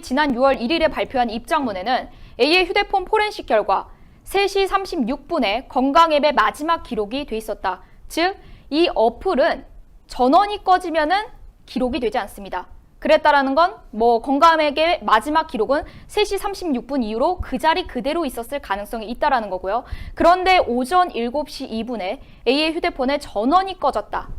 지난 6월 1일에 발표한 입장문에는 A의 휴대폰 포렌식 결과 3시 36분에 건강앱의 마지막 기록이 돼 있었다. 즉, 이 어플은 전원이 꺼지면은 기록이 되지 않습니다. 그랬다라는 건 건강앱의 마지막 기록은 3시 36분 이후로 그 자리 그대로 있었을 가능성이 있다라는 거고요. 그런데 오전 7시 2분에 A의 휴대폰에 전원이 꺼졌다.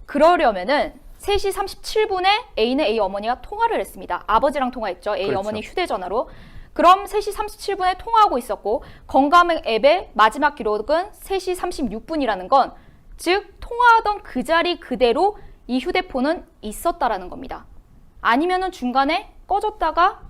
그러려면은 3시 37분에 A는 A 어머니가 통화를 했습니다. 아버지랑 통화했죠. A 그렇죠. 어머니 휴대전화로. 그럼 3시 37분에 통화하고 있었고 건강앱의 마지막 기록은 3시 36분이라는 건 즉 통화하던 그 자리 그대로 이 휴대폰은 있었다라는 겁니다. 아니면은 중간에 꺼졌다가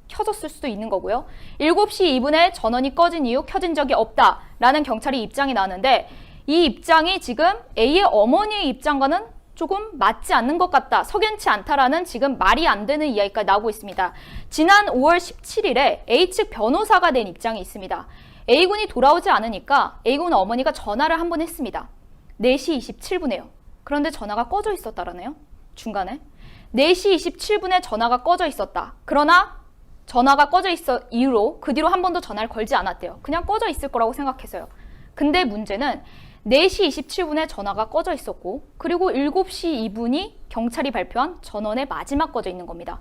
켜졌을 수도 있는 거고요. 7시 2분에 전원이 꺼진 이후 켜진 적이 없다라는 경찰이 입장이 나왔는데 이 입장이 지금 A의 어머니의 입장과는 조금 맞지 않는 것 같다, 석연치 않다라는 지금 말이 안 되는 이야기가 나오고 있습니다. 지난 5월 17일에 A 측 변호사가 낸 입장이 있습니다. A군이 돌아오지 않으니까 A군 어머니가 전화를 한 번 했습니다. 4시 27분에요. 그런데 전화가 꺼져 있었다라네요. 중간에. 4시 27분에 전화가 꺼져 있었다. 그러나 전화가 꺼져 있어 이후로 그 뒤로 한 번도 전화를 걸지 않았대요. 그냥 꺼져 있을 거라고 생각해서요. 근데 문제는 4시 27분에 전화가 꺼져 있었고 그리고 7시 2분이 경찰이 발표한 전원에 마지막 꺼져 있는 겁니다.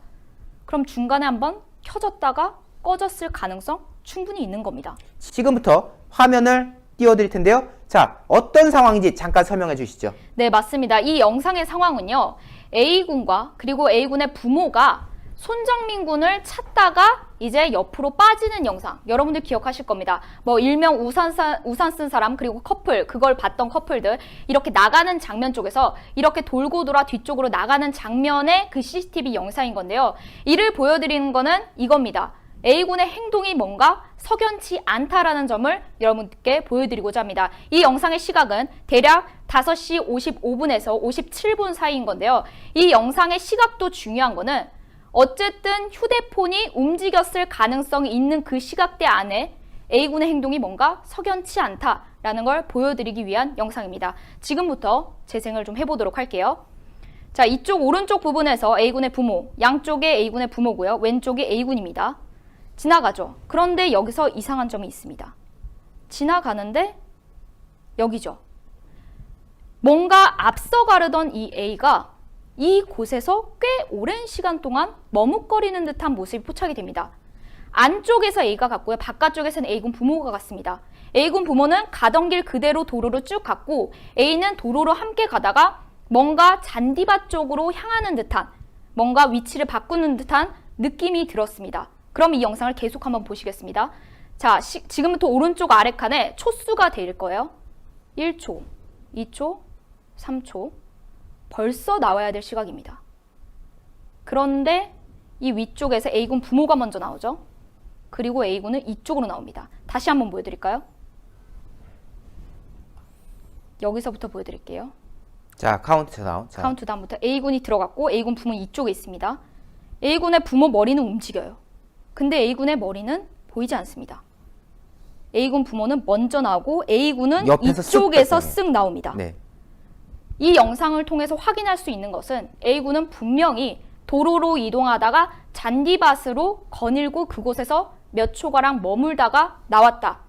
그럼 중간에 한번 켜졌다가 꺼졌을 가능성 충분히 있는 겁니다. 지금부터 화면을 띄워드릴 텐데요. 자, 어떤 상황인지 잠깐 설명해 주시죠. 네, 맞습니다. 이 영상의 상황은요. A군과 그리고 A군의 부모가 손정민 군을 찾다가 이제 옆으로 빠지는 영상. 여러분들 기억하실 겁니다. 일명 우산 쓴 사람 그리고 커플, 그걸 봤던 커플들 이렇게 나가는 장면 쪽에서 이렇게 돌고 돌아 뒤쪽으로 나가는 장면의 그 CCTV 영상인 건데요. 이를 보여드리는 거는 이겁니다. A군의 행동이 뭔가 석연치 않다라는 점을 여러분께 보여드리고자 합니다. 이 영상의 시각은 대략 5시 55분에서 57분 사이인 건데요. 이 영상의 시각도 중요한 거는 어쨌든 휴대폰이 움직였을 가능성이 있는 그 시각대 안에 A군의 행동이 뭔가 석연치 않다라는 걸 보여드리기 위한 영상입니다. 지금부터 재생을 좀 해보도록 할게요. 자, 이쪽 오른쪽 부분에서 A군의 부모, 양쪽에 A군의 부모고요. 왼쪽이 A군입니다. 지나가죠. 그런데 여기서 이상한 점이 있습니다. 지나가는데 여기죠. 뭔가 앞서 가려던 이 A가 이 곳에서 꽤 오랜 시간 동안 머뭇거리는 듯한 모습이 포착이 됩니다. 안쪽에서 A가 갔고요. 바깥쪽에서는 A군 부모가 갔습니다. A군 부모는 가던 길 그대로 도로로 쭉 갔고 A는 도로로 함께 가다가 뭔가 잔디밭 쪽으로 향하는 듯한 뭔가 위치를 바꾸는 듯한 느낌이 들었습니다. 그럼 이 영상을 계속 한번 보시겠습니다. 자, 지금부터 오른쪽 아래 칸에 초수가 될 거예요. 1초, 2초, 3초. 벌써 나와야 될 시각입니다. 그런데 이 위쪽에서 A군 부모가 먼저 나오죠. 그리고 A군은 이쪽으로 나옵니다. 다시 한번 보여드릴까요? 여기서부터 보여드릴게요. 자, 카운트다운. 카운트다운부터 A군이 들어갔고 A군 부모 이쪽에 있습니다. A군의 부모 머리는 움직여요. 근데 A군의 머리는 보이지 않습니다. A군 부모는 먼저 나오고 A군은 이쪽에서 쓱 나옵니다. 네. 이 영상을 통해서 확인할 수 있는 것은 A군은 분명히 도로로 이동하다가 잔디밭으로 거닐고 그곳에서 몇 초가량 머물다가 나왔다.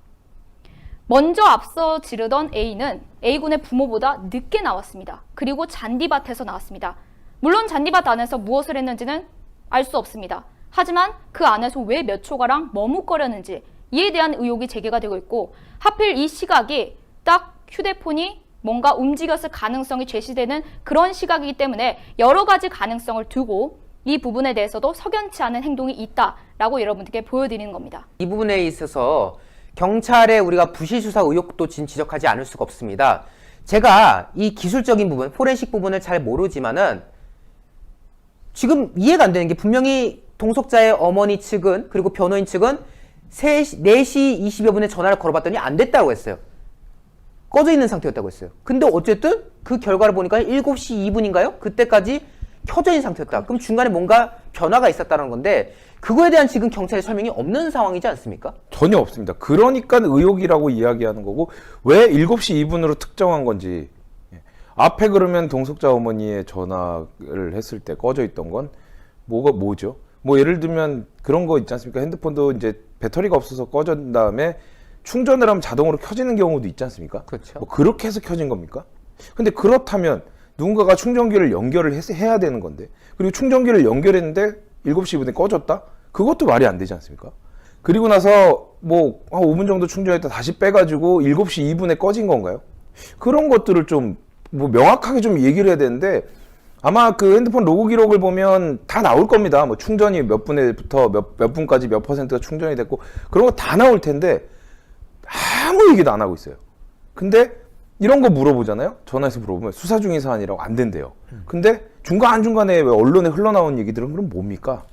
먼저 앞서 지르던 A는 A군의 부모보다 늦게 나왔습니다. 그리고 잔디밭에서 나왔습니다. 물론 잔디밭 안에서 무엇을 했는지는 알 수 없습니다. 하지만 그 안에서 왜 몇 초가량 머뭇거렸는지 이에 대한 의혹이 제기가 되고 있고 하필 이 시각이 딱 휴대폰이 뭔가 움직였을 가능성이 제시되는 그런 시각이기 때문에 여러 가지 가능성을 두고 이 부분에 대해서도 석연치 않은 행동이 있다라고 여러분들께 보여드리는 겁니다. 이 부분에 있어서 경찰에 우리가 부실 수사 의혹도 지적하지 않을 수가 없습니다. 제가 이 기술적인 부분, 포렌식 부분을 잘 모르지만은 지금 이해가 안 되는 게 분명히 동석자의 어머니 측은 그리고 변호인 측은 4시 20여 분에 전화를 걸어봤더니 안 됐다고 했어요. 꺼져 있는 상태였다고 했어요. 근데 어쨌든 그 결과를 보니까 7시 2분인가요? 그때까지 켜져 있는 상태였다. 그럼 중간에 뭔가 변화가 있었다는 건데 그거에 대한 지금 경찰의 설명이 없는 상황이지 않습니까? 전혀 없습니다. 그러니까 의혹이라고 이야기하는 거고 왜 7시 2분으로 특정한 건지 앞에 그러면 동석자 어머니의 전화를 했을 때 꺼져 있던 건 뭐죠? 뭐 예를 들면 그런 거 있지 않습니까? 핸드폰도 이제 배터리가 없어서 꺼진 다음에 충전을 하면 자동으로 켜지는 경우도 있지 않습니까? 그렇죠. 뭐 그렇게 해서 켜진 겁니까? 근데 그렇다면 누군가가 충전기를 연결을 해야 되는 건데, 그리고 충전기를 연결했는데 7시 2분에 꺼졌다? 그것도 말이 안 되지 않습니까? 그리고 나서 뭐 한 5분 정도 충전했다 다시 빼가지고 7시 2분에 꺼진 건가요? 그런 것들을 좀 뭐 명확하게 좀 얘기를 해야 되는데, 아마 그 핸드폰 로그 기록을 보면 다 나올 겁니다. 뭐 충전이 몇 분에부터 몇 분까지 몇 퍼센트가 충전이 됐고 그런 거 다 나올 텐데 아무 얘기도 안 하고 있어요. 근데 이런 거 물어보잖아요. 전화해서 물어보면 수사 중인 사안이라고 안 된대요. 근데 중간중간에 왜 언론에 흘러나온 얘기들은 그럼 뭡니까?